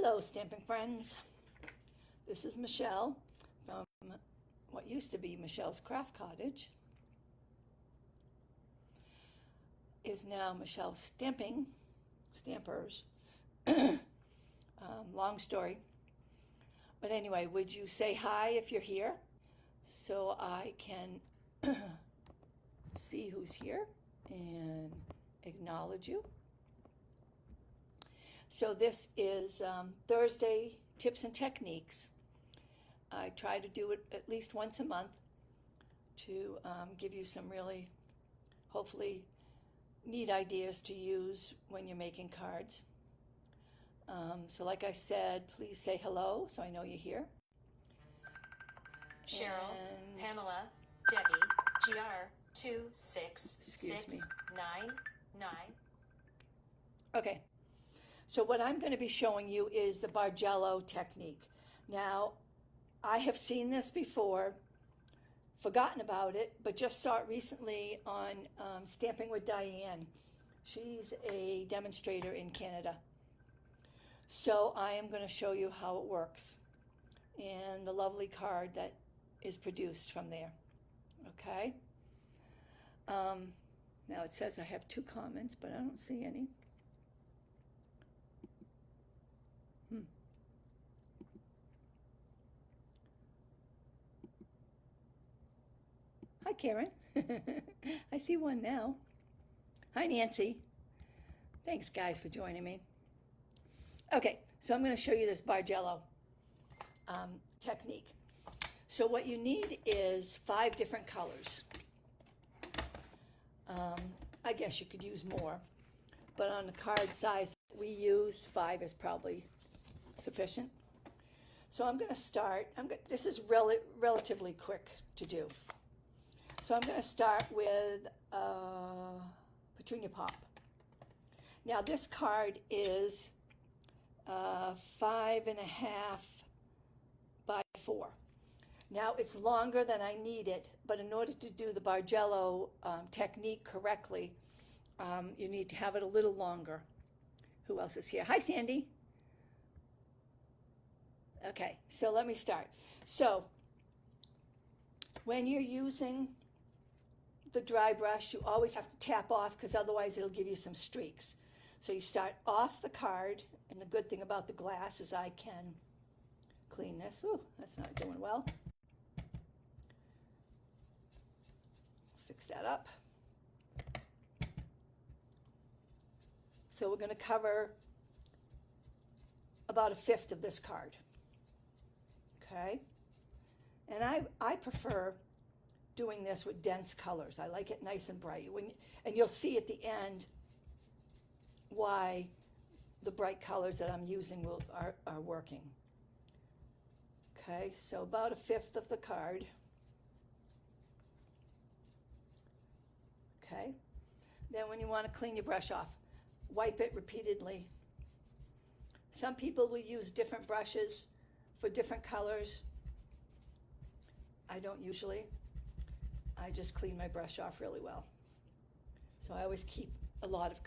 Hello, stamping friends. This is Michelle from what used to be Michelle's Craft Cottage. Is now Michelle's Stampers. Long story. But anyway, would you say hi if you're here so I can see who's here and acknowledge you? So this is Thursday Tips and Techniques. I try to do it at least once a month to give you some really, hopefully, neat ideas to use when you're making cards. So like I said, please say hello so I know you're here. Cheryl, and Pamela, Debbie, GR26699. Okay. So what I'm going to be showing you is the Bargello technique. Now, I have seen this before, forgotten about it, but just saw it recently on Stamping with Diane. She's a demonstrator in Canada. So I am going to show you how it works and the lovely card that is produced from there. Okay? Now it says I have 2 comments, but I don't see any. Hi, Karen. I see one now. Hi, Nancy. Thanks, guys, for joining me. Okay, so I'm going to show you this Bargello technique. So what you need is 5 different colors. I guess you could use more, but on the card size that we use, 5 is probably sufficient. So I'm going to start. This is relatively quick to do. So I'm going to start with Petunia Pop. Now this card is 5.5 by 4. Now it's longer than I need it, but in order to do the Bargello technique correctly, you need to have it a little longer. Who else is here? Hi, Sandy. Okay, so let me start. So when you're using the dry brush, you always have to tap off because otherwise it'll give you some streaks. So you start off the card, and the good thing about the glass is I can clean this. Ooh, that's not doing well. Fix that up. So we're going to cover about 1/5 of this card. Okay? And I prefer doing this with dense colors. I like it nice and bright. And you'll see at the end why the bright colors that I'm using are working. Okay, so about 1/5 of the card. Okay, then when you want to clean your brush off, wipe it repeatedly. Some people will use different brushes for different colors. I don't usually. I just clean my brush off really well. So I always keep a lot of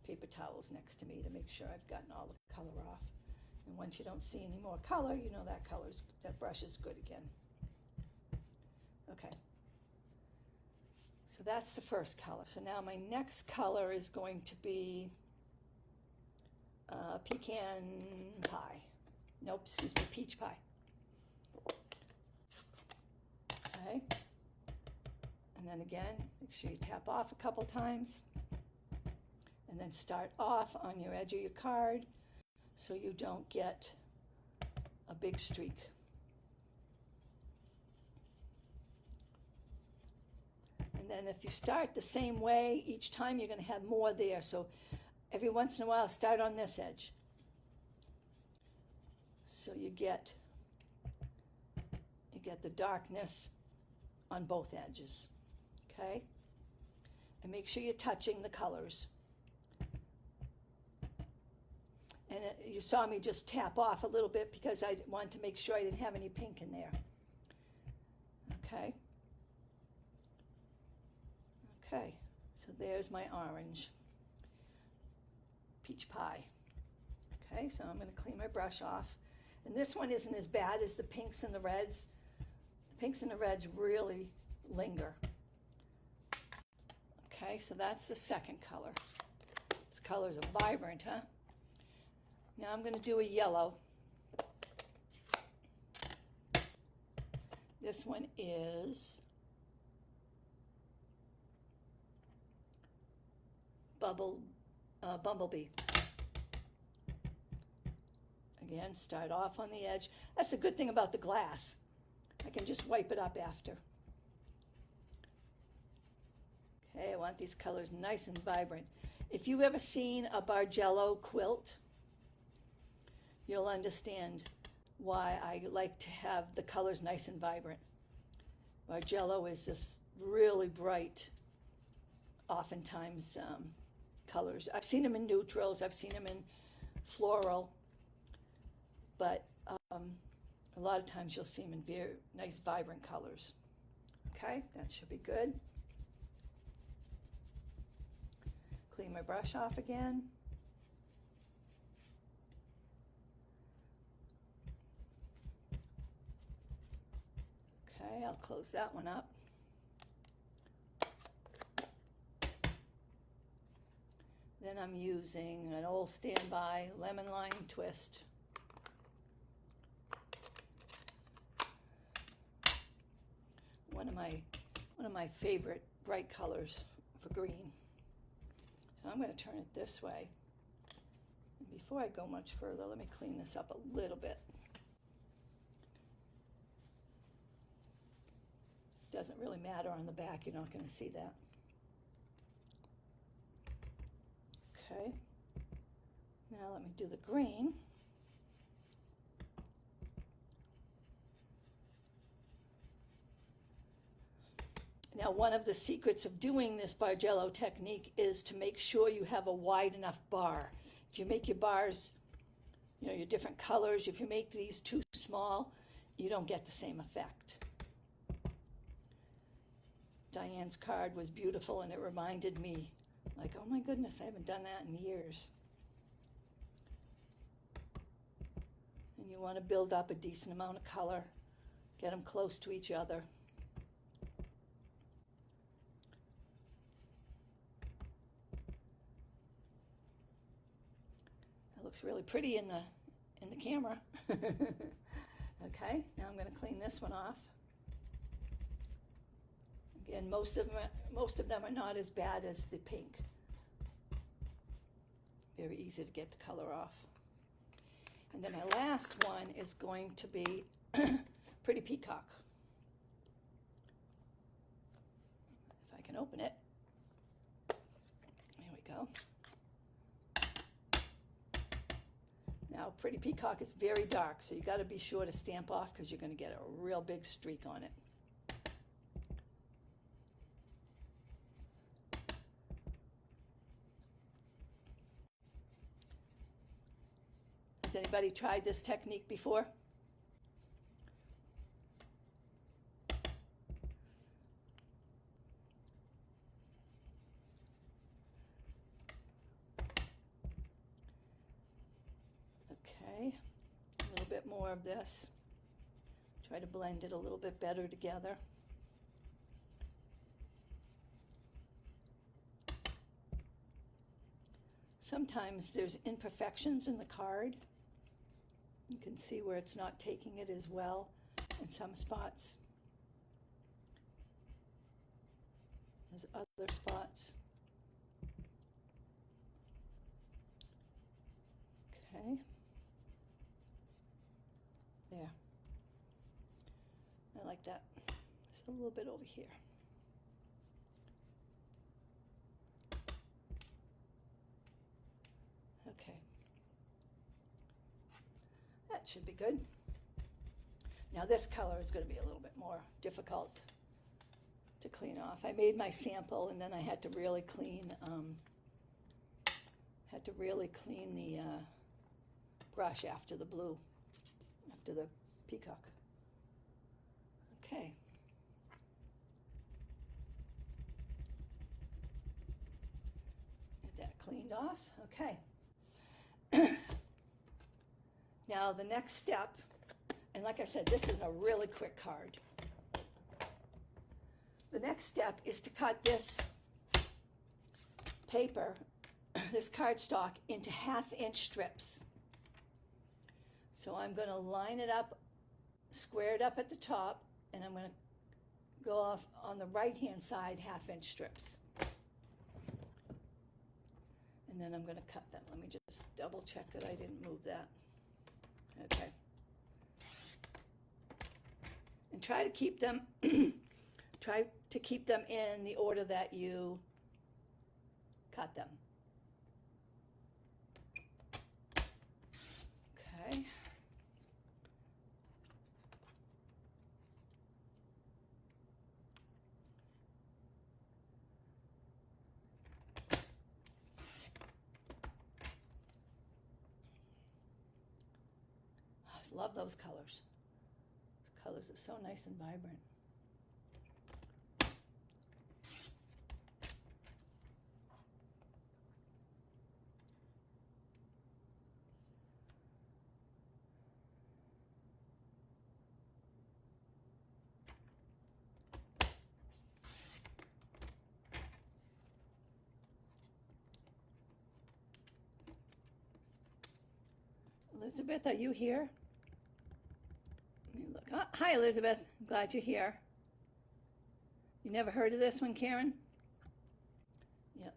paper towels next to me to make sure I've gotten all the color off. And once you don't see any more color, you know that brush is good again. Okay. So that's the first color. So now my next color is going to be pecan pie. Nope, excuse me, peach pie. Okay. And then again, make sure you tap off a couple times. And then start off on your edge of your card so you don't get a big streak. And then if you start the same way, each time you're going to have more there. So every once in a while, start on this edge. So you get the darkness on both edges. Okay? And make sure you're touching the colors. And you saw me just tap off a little bit because I wanted to make sure I didn't have any pink in there. Okay. Okay, so there's my orange. Peach pie. Okay, so I'm going to clean my brush off. And this one isn't as bad as the pinks and the reds. The pinks and the reds really linger. Okay, so that's the second color. This colors are vibrant, huh? Now I'm going to do a yellow. This one is Bumblebee. Again, start off on the edge. That's the good thing about the glass. I can just wipe it up after. Okay, I want these colors nice and vibrant. If you've ever seen a Bargello quilt, you'll understand why I like to have the colors nice and vibrant. Bargello is this really bright, oftentimes colors. I've seen them in neutrals, I've seen them in floral, but a lot of times you'll see them in very nice, vibrant colors. Okay, that should be good. Clean my brush off again. Okay, I'll close that one up. Then I'm using an old standby lemon lime twist. One of my favorite bright colors for green. So I'm going to turn it this way. And before I go much further, let me clean this up a little bit. Doesn't really matter on the back, you're not going to see that. Okay, now let me do the green. Now, one of the secrets of doing this Bargello technique is to make sure you have a wide enough bar. If you make your bars, you know, your different colors, if you make these too small, you don't get the same effect. Diane's card was beautiful, and it reminded me, like, oh my goodness, I haven't done that in years. And you want to build up a decent amount of color, get them close to each other. It looks really pretty in the camera. Okay, now I'm going to clean this one off. Again, most of them are not as bad as the pink. Very easy to get the color off. And then my last one is going to be Pretty Peacock. If I can open it. There we go. Now, Pretty Peacock is very dark, so you got to be sure to stamp off because you're going to get a real big streak on it. Has anybody tried this technique before? Okay, a little bit more of this. Try to blend it a little bit better together. Sometimes there's imperfections in the card. You can see where it's not taking it as well in some spots. There's other spots. Okay. There. I like that. Just a little bit over here. Okay. That should be good. Now this color is going to be a little bit more difficult to clean off. I made my sample and then I had to really clean the brush after the blue, after the peacock. Okay. Get that cleaned off. Okay. Now the next step, and like I said, this is a really quick card. The next step is to cut this paper, this cardstock, into 1/2 inch strips. So I'm going to line it up, square it up at the top, and I'm going to go off on the right hand side 1/2 inch strips. And then I'm going to cut them. Let me just double check that I didn't move that. Okay. And try to keep them in the order that you cut them. Okay. I love those colors. Those colors are so nice and vibrant. Elizabeth, are you here? Let me look. Oh, hi, Elizabeth. Glad you're here. You never heard of this one, Karen? Yep.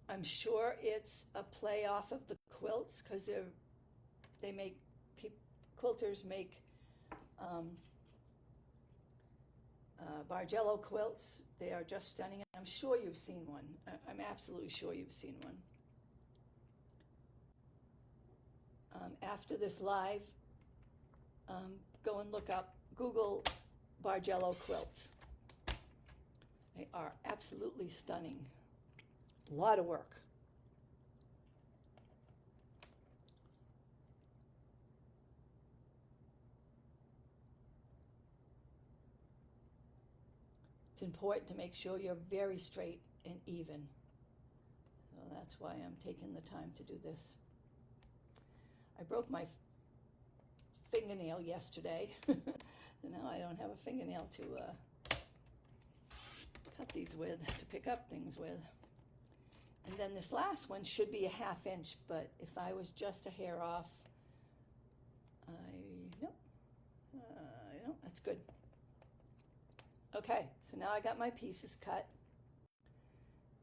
I'm sure it's a play off of the quilts because they make quilters make Bargello quilts. They are just stunning. I'm sure you've seen one. I'm absolutely sure you've seen one. After this live, go and look up, Google Bargello quilts. They are absolutely stunning. A lot of work. It's important to make sure you're very straight and even. So that's why I'm taking the time to do this. I broke my fingernail yesterday. Now I don't have a fingernail to cut these with, to pick up things with. And then this last one should be a 1/2 inch, but if I was just a hair off, no, that's good. Okay, so now I got my pieces cut.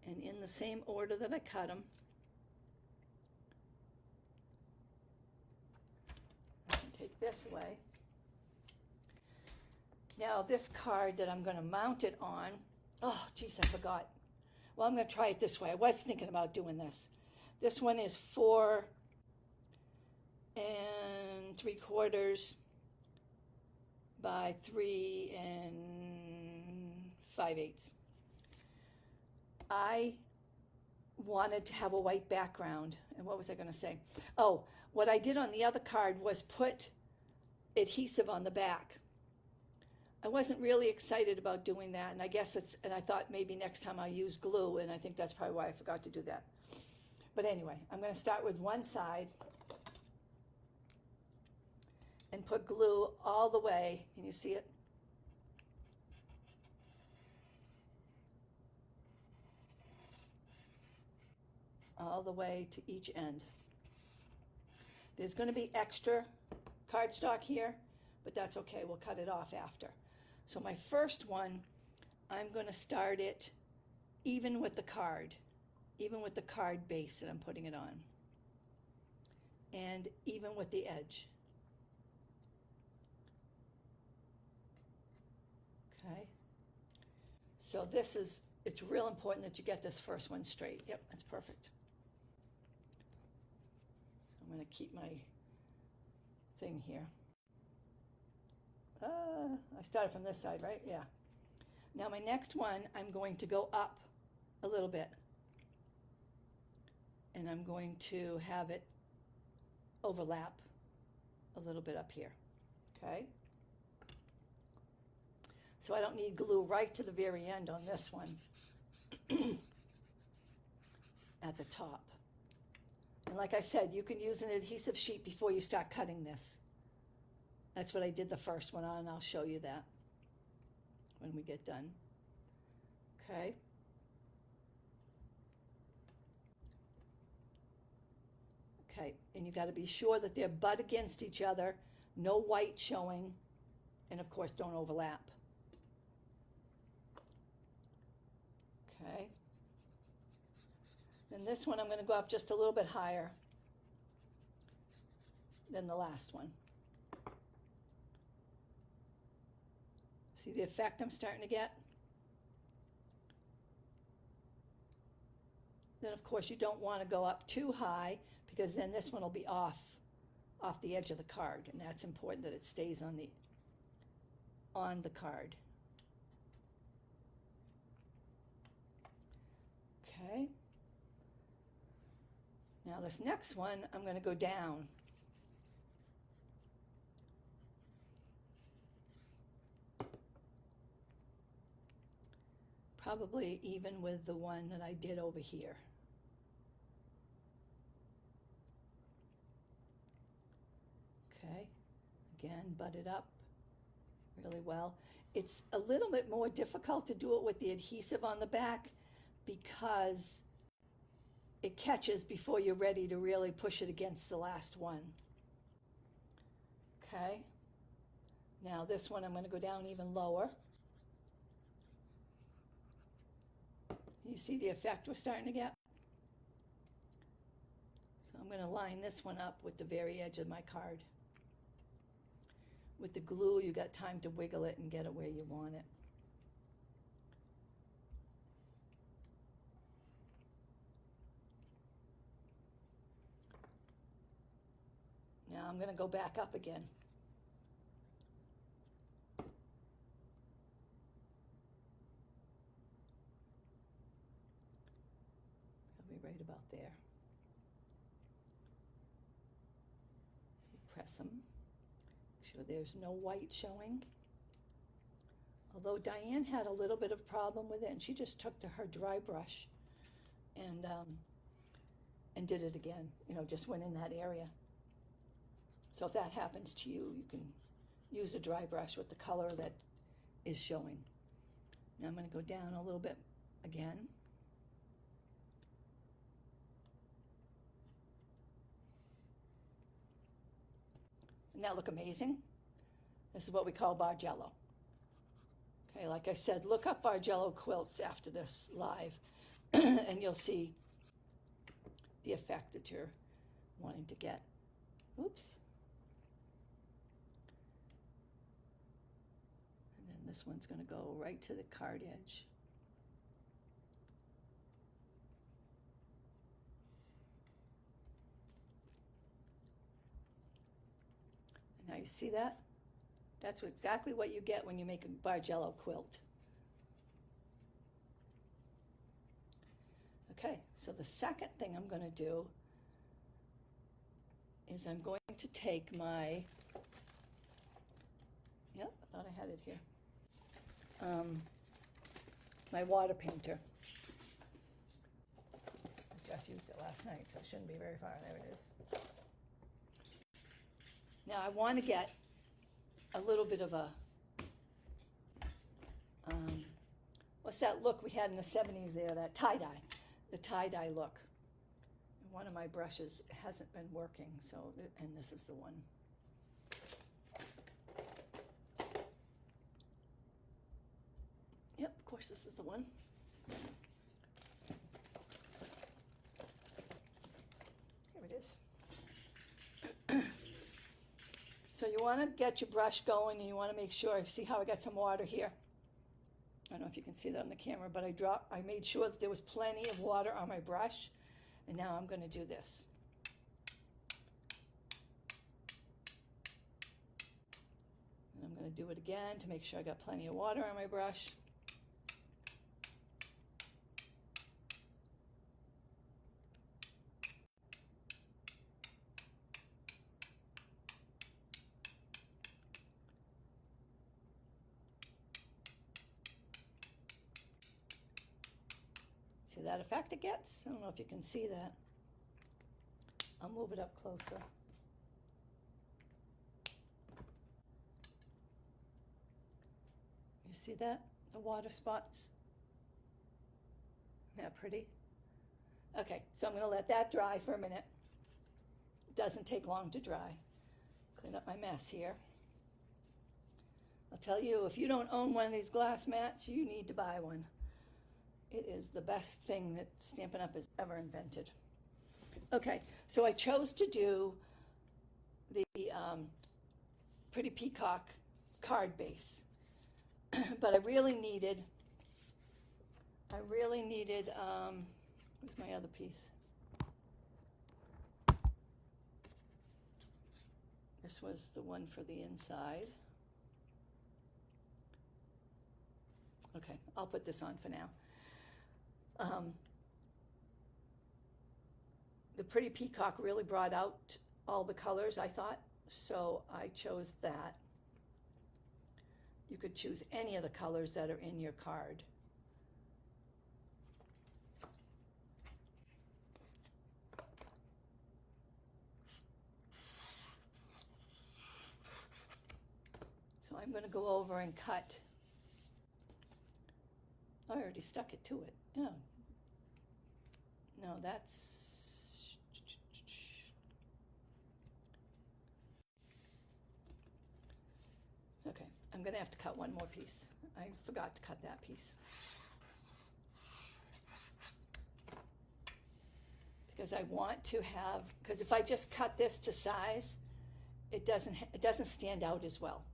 And in the same order that I cut them, I can take this away. Now this card that I'm going to mount it on, oh geez, I forgot. Well, I'm going to try it this way. I was thinking about doing this. This one is 4 3/4 by 3 5/8. I wanted to have a white background. And what was I going to say? Oh, what I did on the other card was put adhesive on the back. I wasn't really excited about doing that, and I guess and I thought maybe next time I'll use glue, and I think that's probably why I forgot to do that. But anyway, I'm going to start with one side and put glue all the way. Can you see it? All the way to each end. There's going to be extra cardstock here, but that's okay. We'll cut it off after. So my first one, I'm going to start it even with the card base that I'm putting it on, and even with the edge. Okay. So it's real important that you get this first one straight. Yep, that's perfect. So I'm going to keep my thing here. I started from this side, right? Yeah. Now my next one, I'm going to go up a little bit. And I'm going to have it overlap a little bit up here. Okay? So I don't need glue right to the very end on this one. At the top. And like I said, you can use an adhesive sheet before you start cutting this. That's what I did the first one on, and I'll show you that when we get done. Okay. Okay, and you got to be sure that they're butt against each other, no white showing, and of course don't overlap. Okay. Then this one I'm going to go up just a little bit higher than the last one. See the effect I'm starting to get? Then of course you don't want to go up too high, because then this one will be off the edge of the card, and that's important that it stays on the card. Okay. Now this next one, I'm going to go down. Probably even with the one that I did over here. Okay, again, butt it up really well. It's a little bit more difficult to do it with the adhesive on the back because it catches before you're ready to really push it against the last one. Okay, now this one I'm going to go down even lower. You see the effect we're starting to get? So I'm going to line this one up with the very edge of my card. With the glue, you got time to wiggle it and get it where you want it. Now I'm going to go back up again. I'll be right about there. So you press them. Make sure there's no white showing. Although Diane had a little bit of problem with it, and she just took to her dry brush and did it again. You know, just went in that area. So if that happens to you, you can use a dry brush with the color that is showing. Now I'm going to go down a little bit again. Doesn't that look amazing? This is what we call Bargello. Okay, like I said, look up Bargello quilts after this live, and you'll see the effect that you're wanting to get. Oops. And then this one's going to go right to the card edge. Now you see that? That's exactly what you get when you make a Bargello quilt. Okay, so the second thing I'm going to do is I'm going to take my, yep, I thought I had it here, my water painter. I just used it last night, so it shouldn't be very far. There it is. Now I want to get a little bit of a, what's that look we had in the 70s there, that tie-dye, the tie-dye look. One of my brushes hasn't been working, so, and this is the one. Yep, of course this is the one. Here it is. So you want to get your brush going, and you want to make sure, see how I got some water here? I don't know if you can see that on the camera, but I made sure that there was plenty of water on my brush, and now I'm going to do this. And I'm going to do it again to make sure I got plenty of water on my brush. See that effect it gets? I don't know if you can see that. I'll move it up closer. You see that? The water spots? Isn't that pretty? Okay, so I'm going to let that dry for a minute. It doesn't take long to dry. Clean up my mess here. I'll tell you, if you don't own one of these glass mats, you need to buy one. It is the best thing that Stampin' Up! Has ever invented. Okay, so I chose to do the Pretty Peacock card base. But I really needed, where's my other piece? This was the one for the inside. Okay, I'll put this on for now. The Pretty Peacock really brought out all the colors, I thought, so I chose that. You could choose any of the colors that are in your card. So I'm going to go over and cut. I already stuck it to it. Yeah. No, that's... Okay, I'm going to have to cut one more piece. I forgot to cut that piece. Because I want to have, because if I just cut this to size, it doesn't stand out as well.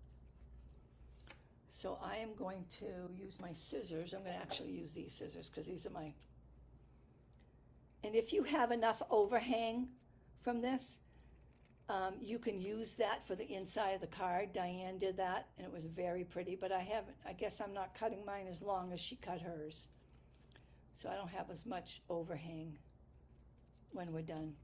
So I am going to use my scissors. I'm going to actually use these scissors because these are my... And if you have enough overhang from this, you can use that for the inside of the card. Diane did that, and it was very pretty, but I guess I'm not cutting mine as long as she cut hers. So I don't have as much overhang when we're done.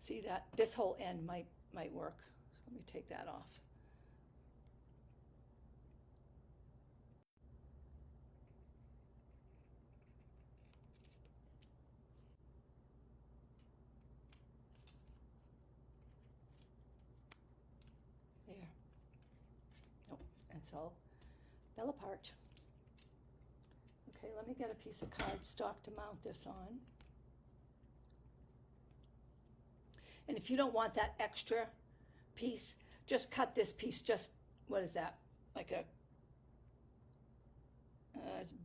See that? This whole end might work. So let me take that off. There. Oh, that's all fell apart. Okay, let me get a piece of cardstock to mount this on. And if you don't want that extra piece, just cut this piece, just, what is that? Like a,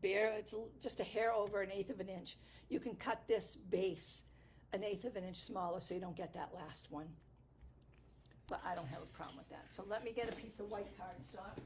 it's just a hair over 1/8 of an inch. You can cut this base 1/8 of an inch smaller so you don't get that last one. But I don't have a problem with that. So let me get a piece of white cardstock.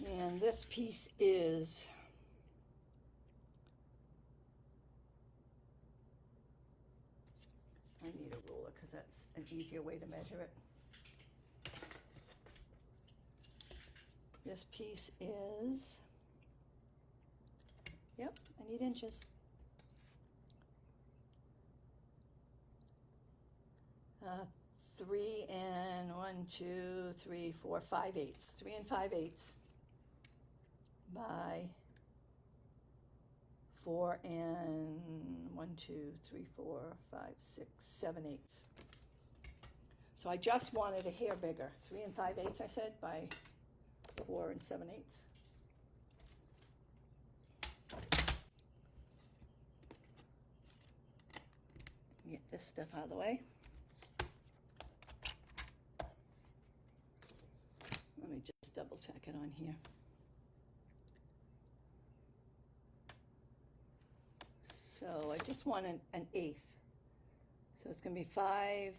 And this piece is I need a ruler because that's an easier way to measure it. This piece is, yep, I need inches. 3 and 1, 2, 3, 4, 5/8. 3 and 5/8 by 4 and 1, 2, 3, 4, 5, 6, 7/8. So I just wanted a hair bigger. 3 and 5/8, I said, by 4 and 7/8. Get this stuff out of the way. Let me just double check it on here. So I just want an 1/8. So it's going to be 5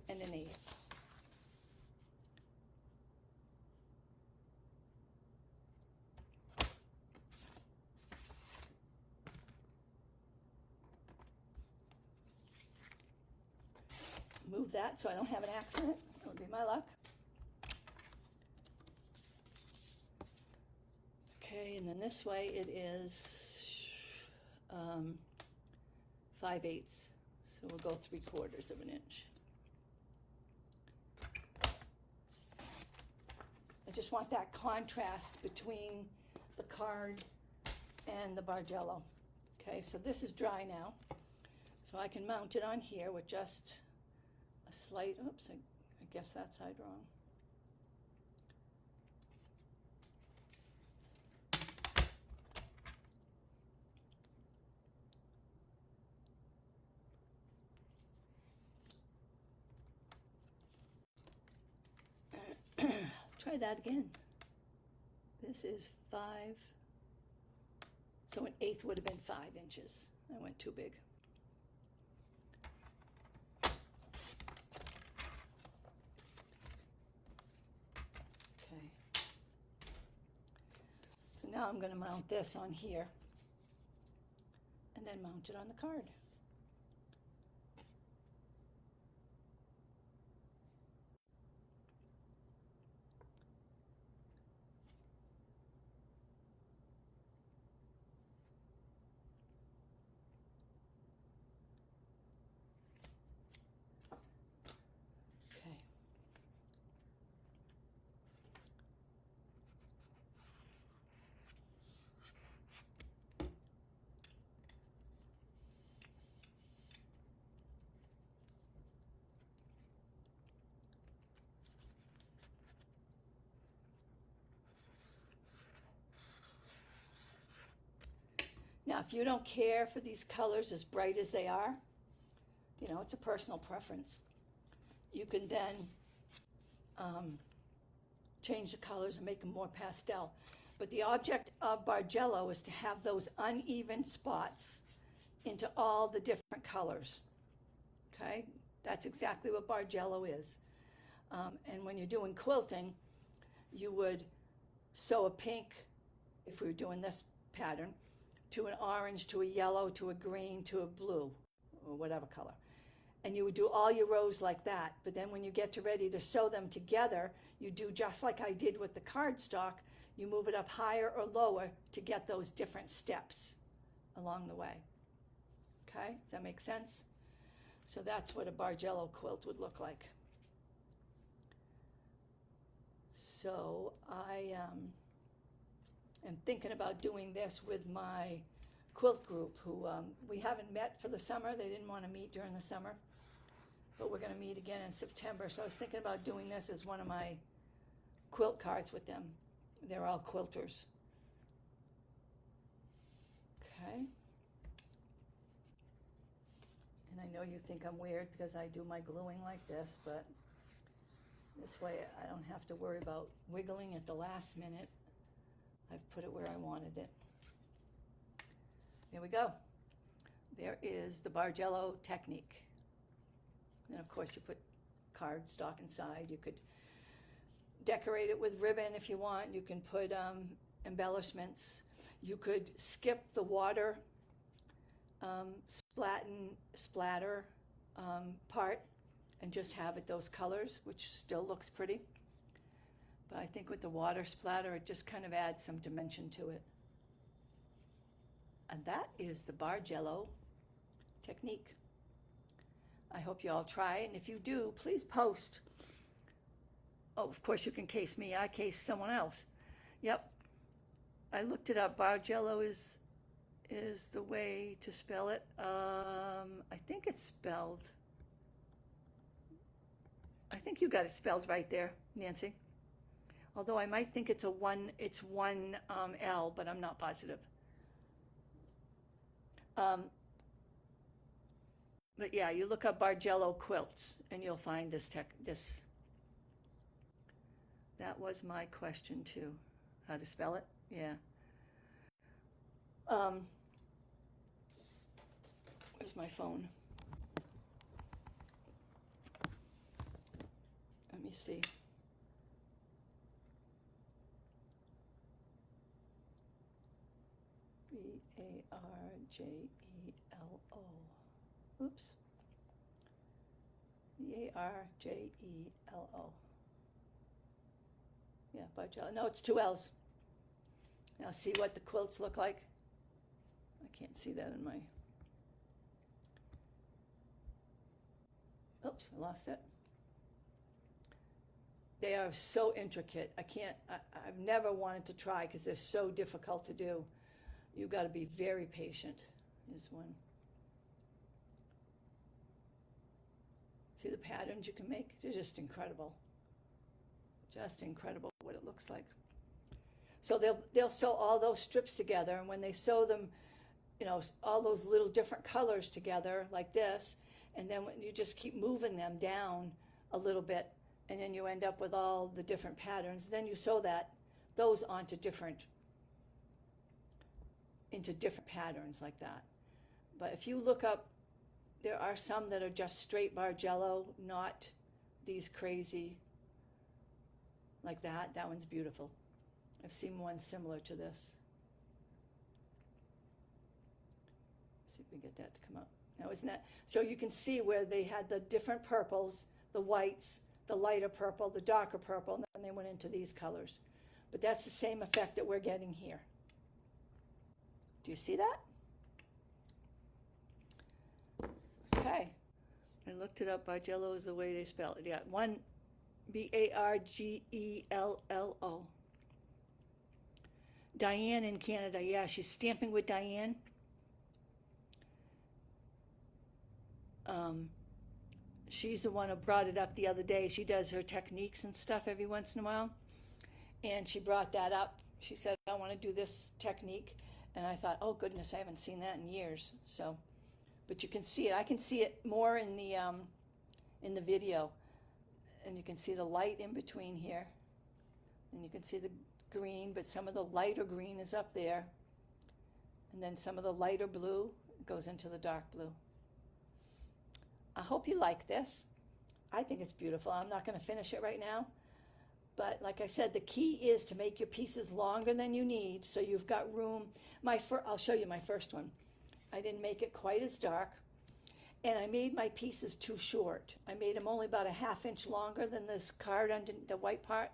and 1/8. Move that so I don't have an accident. That would be my luck. and then this way it is 5/8. So we'll go 3/4 of an inch. I just want that contrast between the card and the Bargello. Okay, so this is dry now. So I can mount it on here with just a slight, oops, I guess that side wrong. Try that again. This is 5, so 1/8 would have been 5 inches. I went too big. Okay. So now I'm going to mount this on here and then mount it on the card. Okay. Now, if you don't care for these colors as bright as they are, you know, it's a personal preference. You can then change the colors and make them more pastel. But the object of Bargello is to have those uneven spots into all the different colors. Okay, that's exactly what Bargello is. And when you're doing quilting, you would sew a pink, if we were doing this pattern, to an orange, to a yellow, to a green, to a blue, or whatever color. And you would do all your rows like that. But then when you get ready to sew them together, you do just like I did with the cardstock. You move it up higher or lower to get those different steps along the way. Okay, does that make sense? So that's what a Bargello quilt would look like. So I am thinking about doing this with my quilt group, who we haven't met for the summer. They didn't want to meet during the summer, but we're going to meet again in September. So I was thinking about doing this as one of my quilt cards with them. They're all quilters. Okay. And I know you think I'm weird because I do my gluing like this, but this way I don't have to worry about wiggling at the last minute. I've put it where I wanted it. There we go. There is the Bargello Technique. And of course you put cardstock inside. You could decorate it with ribbon if you want. You can put embellishments. You could skip the water splatter part and just have it those colors, which still looks pretty. But I think with the water splatter, it just kind of adds some dimension to it. And that is the Bargello Technique. I hope you all try it, and if you do, please post. Oh, of course you can case me. I case someone else. Yep, I looked it up. Bargello is the way to spell it. I think it's spelled. I think you got it spelled right there, Nancy. Although I might think it's one L, but I'm not positive. But yeah, you look up Bargello quilts and you'll find this. That was my question too. How to spell it? Yeah. Where's my phone? Let me see. Bargello. Oops. Bargello. Yeah, Bargello. No, it's 2 L's. Now see what the quilts look like? I can't see that in my, oops, I lost it. They are so intricate. I've never wanted to try because they're so difficult to do. You've got to be very patient. Here's one. See the patterns you can make? They're just incredible. Just incredible what it looks like. So they'll sew all those strips together, and when they sew them, you know, all those little different colors together like this, and then you just keep moving them down a little bit, and then you end up with all the different patterns. Then you sew those onto different patterns like that. But if you look up, there are some that are just straight Bargello, not these crazy like that. That one's beautiful. I've seen one similar to this. See if we can get that to come up. Now isn't that, so you can see where they had the different purples, the whites, the lighter purple, the darker purple, and then they went into these colors. But that's the same effect that we're getting here. Do you see that? Okay. I looked it up. Bargello is the way they spell it. Yeah, one Bargello. Diane in Canada. Yeah, she's stamping with Diane. She's the one who brought it up the other day. She does her techniques and stuff every once in a while. And she brought that up. She said, I want to do this technique. And I thought, oh goodness, I haven't seen that in years. So, but you can see it. I can see it more in the video. And you can see the light in between here. And you can see the green, but some of the lighter green is up there. And then some of the lighter blue goes into the dark blue. I hope you like this. I think it's beautiful. I'm not going to finish it right now. But like I said, the key is to make your pieces longer than you need so you've got room. I'll show you my first one. I didn't make it quite as dark. And I made my pieces too short. I made them only about a ½ inch longer than this card under the white part.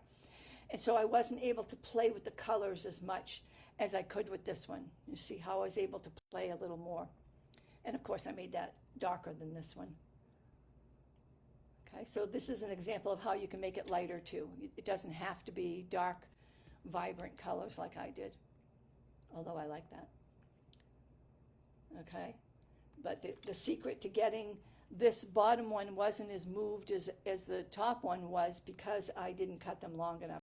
And so I wasn't able to play with the colors as much as I could with this one. You see how I was able to play a little more. And of course I made that darker than this one. Okay, so this is an example of how you can make it lighter too. It doesn't have to be dark, vibrant colors like I did, although I like that. Okay, but the secret to getting this bottom one wasn't as moved as the top one was because I didn't cut them long enough.